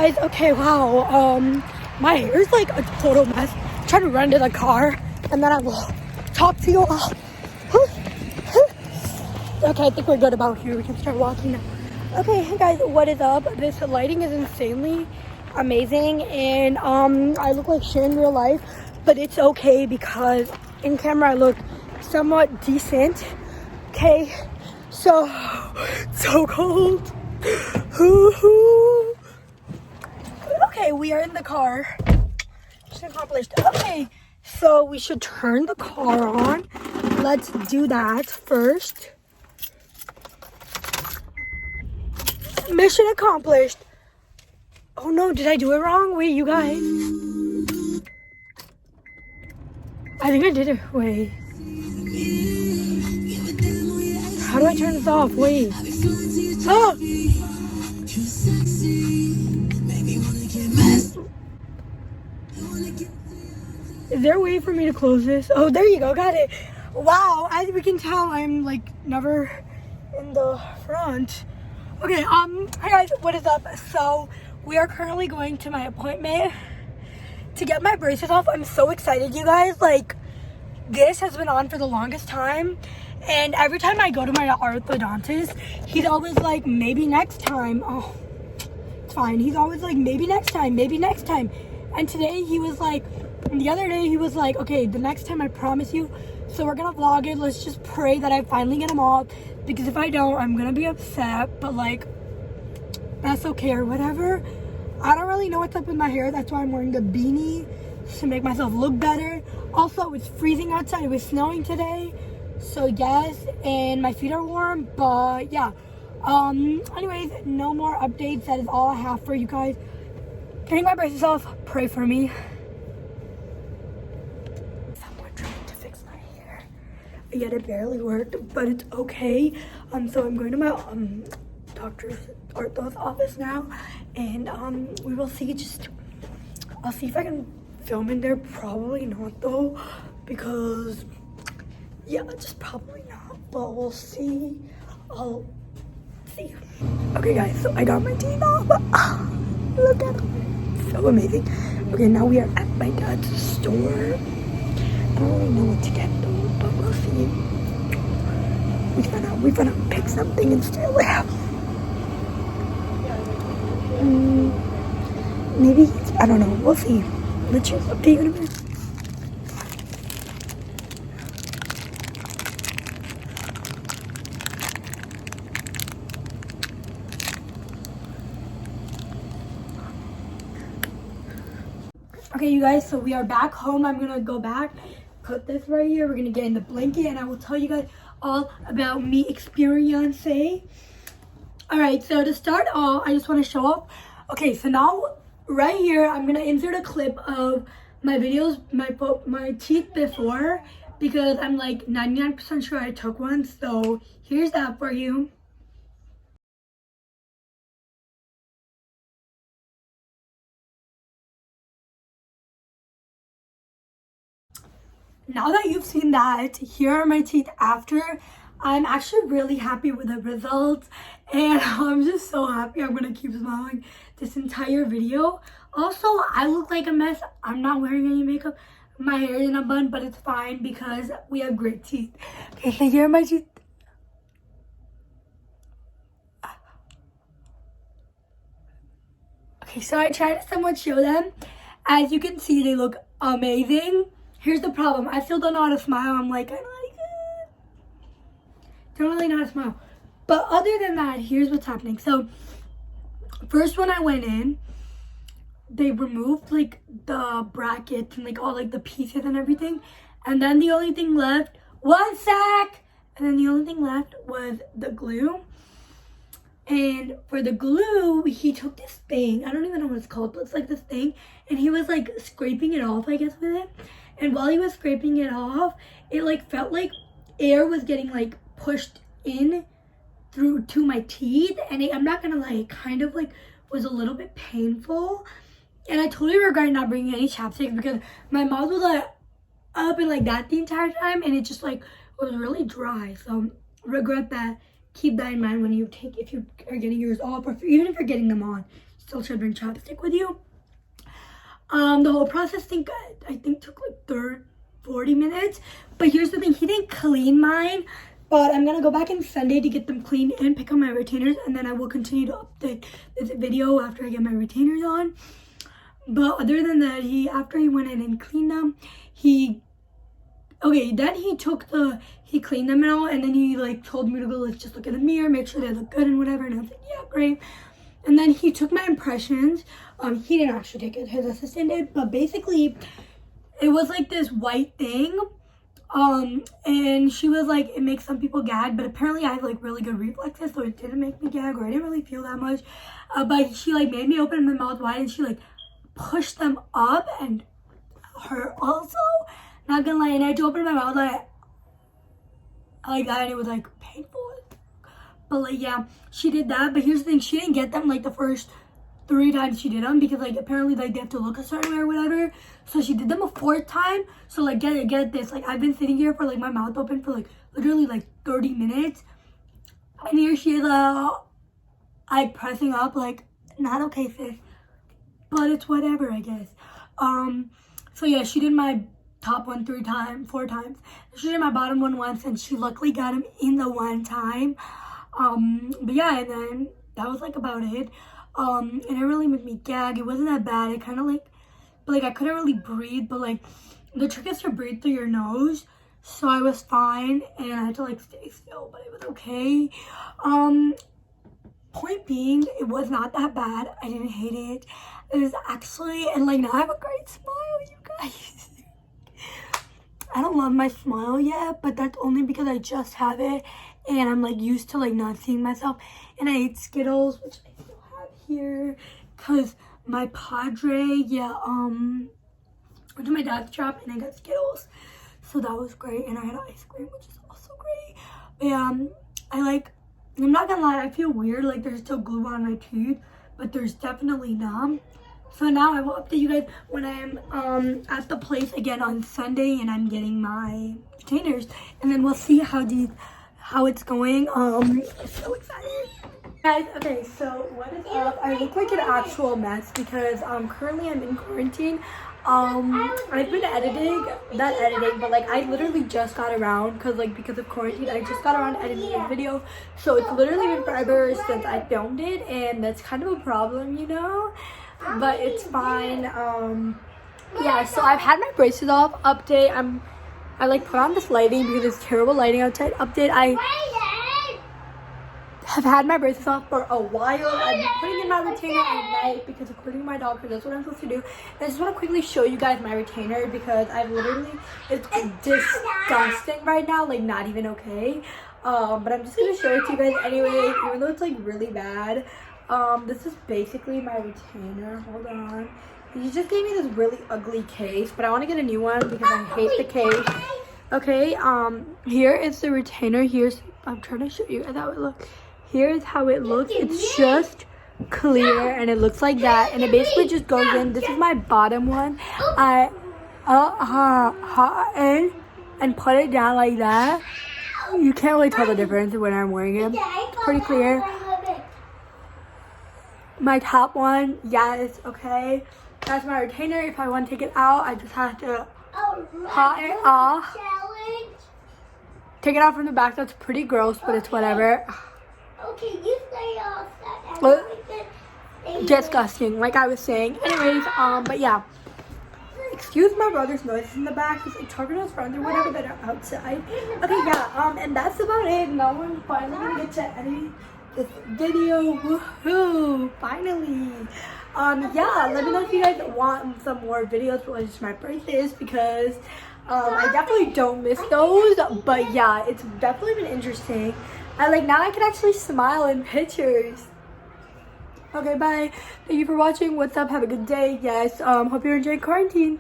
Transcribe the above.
Guys, okay, wow, my hair is like a total mess. I'm trying to run to the car and then I will talk to you all. Okay, I think we're good about here. We can start walking now. Okay, hey guys, what is up? This lighting is insanely amazing and I look like shit in real life, but it's okay because in camera I look somewhat decent. Okay, so cold. Okay, we are in the car. Mission accomplished. Okay, so we should turn the car on. Let's do that first. Mission accomplished. Oh no, did I do it wrong? Wait, you guys. I think I did it. Wait. How do I turn this off? Wait. Oh! Is there a way for me to close this? Oh, there you go. Got it. Wow. As we can tell, I'm like never in the front. Okay, hi guys, what is up? So we are currently going to my appointment to get my braces off. I'm so excited, you guys. Like, this has been on for the longest time, and every time I go to my orthodontist, he's always like, maybe next time. Oh, it's fine. He's always like, maybe next time, maybe next time. And today he was like, the other day he was like, okay, the next time I promise you. So we're gonna vlog it. Let's just pray that I finally get them off, because if I don't, I'm gonna be upset, but like, that's okay or whatever. I don't really know what's up with my hair. That's why I'm wearing a beanie to make myself look better. Also, it's freezing outside. It was snowing today, so yes, and my feet are warm, but yeah. Anyways, no more updates. That is all I have for you guys. Getting my braces off. Pray for me. Someone trying to fix my hair. Yet it barely worked, but it's okay. So I'm going to my doctor's ortho's office now, and we will see. I'll see if I can film in there. Probably not though, because yeah, just probably not, but we'll see. I'll see. Okay guys, so I got my teeth off. Look at them, so amazing. Okay, now we are at my dad's store. I don't really know what to get though, but we'll see. We're gonna pick something and stay away. Maybe, I don't know, we'll see. Let's just update you in a minute. Okay, you guys, so we are back home. I'm gonna go back, put this right here. We're gonna get in the blanket, and I will tell you guys all about me experience. All right, so to start off, I just want to show off. Okay, so now right here, I'm gonna insert a clip of my videos, my teeth before, because I'm like 99% sure I took one. So here's that for you. Now that you've seen that, here are my teeth after. I'm actually really happy with the results, and I'm just so happy. I'm gonna keep smiling this entire video. Also, I look like a mess. I'm not wearing any makeup. My hair is in a bun, but it's fine because we have great teeth. Okay, so here are my teeth. Okay, so I tried to somewhat show them. As you can see, they look amazing. Here's the problem. I still don't know how to smile. I'm like, don't really know how to smile. But other than that, here's what's happening. So first, when I went in, they removed like the brackets and like all like the pieces and everything, and then the only thing left was the glue. And for the glue, he took this thing, I don't even know what it's called, but it's like this thing, and he was like scraping it off, I guess, with it. And while he was scraping it off, it like felt like air was getting like pushed in through to my teeth, and I'm not gonna lie, it kind of like was a little bit painful. And I totally regret not bringing any chapstick, because my mouth was like up and like that the entire time, and it just like was really dry. So regret that. Keep that in mind when you if you are getting yours off, or even if you're getting them on. Just still should bring chapstick with you. The whole process I think took like 40 minutes. But here's the thing, he didn't clean mine. But I'm gonna go back on Sunday to get them cleaned and pick up my retainers, and then I will continue to update this video after I get my retainers on. But other than that, after he went in and cleaned them, he cleaned them and all, and then he like told me to go like just look in the mirror, make sure they look good and whatever, and I was like, yeah, great. And then he took my impressions. He didn't actually take it, his assistant did, but basically it was like this white thing. And she was like, it makes some people gag, but apparently I have like really good reflexes, so it didn't make me gag, or I didn't really feel that much. But she like made me open my mouth wide, and she like pushed them up, and hurt also. Not gonna lie, and I had to open my mouth like that, and it was like painful. But like, yeah, she did that. But here's the thing, she didn't get them like the first 3 times she did them, because like apparently like they have to look a certain way or whatever. So she did them a 4th time. So like get this, like I've been sitting here for like my mouth open for like literally like 30 minutes, and here she is like pressing up, like not okay, sis, but it's whatever, I guess. So yeah, she did my top one 4 times. She did my bottom one once, and she luckily got him in the 1 time. But yeah, and then that was like about it. And it really made me gag. It wasn't that bad. It kind of like, but like I couldn't really breathe, but like the trick is to breathe through your nose. So I was fine, and I had to like stay still, but it was okay. Point being, it was not that bad. I didn't hate it. It was actually, and like now I have a great smile, you guys. I don't love my smile yet, but that's only because I just have it, and I'm like used to like not seeing myself. And I ate Skittles, which I still have here, cause my Padre, went to my dad's shop and I got Skittles, so that was great. And I had ice cream, which is also great. But I'm not gonna lie, I feel weird, like there's still glue on my teeth, but there's definitely none. So now I will update you guys when I'm at the place again on Sunday and I'm getting my retainers, and then we'll see how it's going. I'm so excited. Guys, okay, so what is up? I look like an actual mess because currently I'm in quarantine. I've been not editing, but like I literally just got around because of quarantine. I just got around editing this video, so it's literally been forever since I filmed it, and that's kind of a problem, you know, but it's fine. Yeah, so I've had my braces off. Update, I like put on this lighting because it's terrible lighting outside. Update, I have had my braces off for a while. I've been putting in my retainer at night because according to my doctor, that's what I'm supposed to do. And I just want to quickly show you guys my retainer because it's disgusting right now, like not even okay. But I'm just going to show it to you guys anyway, even though it's like really bad. This is basically my retainer. Hold on. He just gave me this really ugly case, but I want to get a new one because I hate the case. Okay, here is the retainer. I'm trying to show you guys how it looks. Here's how it looks. It's just clear, and it looks like that, and it basically just goes in. This is my bottom one. I in and put it down like that. You can't really tell the difference when I'm wearing it. It's pretty clear. My top one, yes, okay. That's my retainer. If I want to take it out, I just have to pop it off. Take it out from the back. That's pretty gross, but it's whatever. Okay, you stay off. Disgusting, like I was saying. Anyways, but yeah. Excuse my brother's noises in the back. He's like talking to his friends or whatever that are outside. Okay, yeah, and that's about it. Now we're finally gonna get to edit this video. Woohoo! Finally. Yeah, let me know if you guys want some more videos for just my braces because I definitely don't miss those. But yeah, it's definitely been interesting. Now I can actually smile in pictures. Okay, bye. Thank you for watching. What's up? Have a good day. Yes, hope you're enjoying quarantine.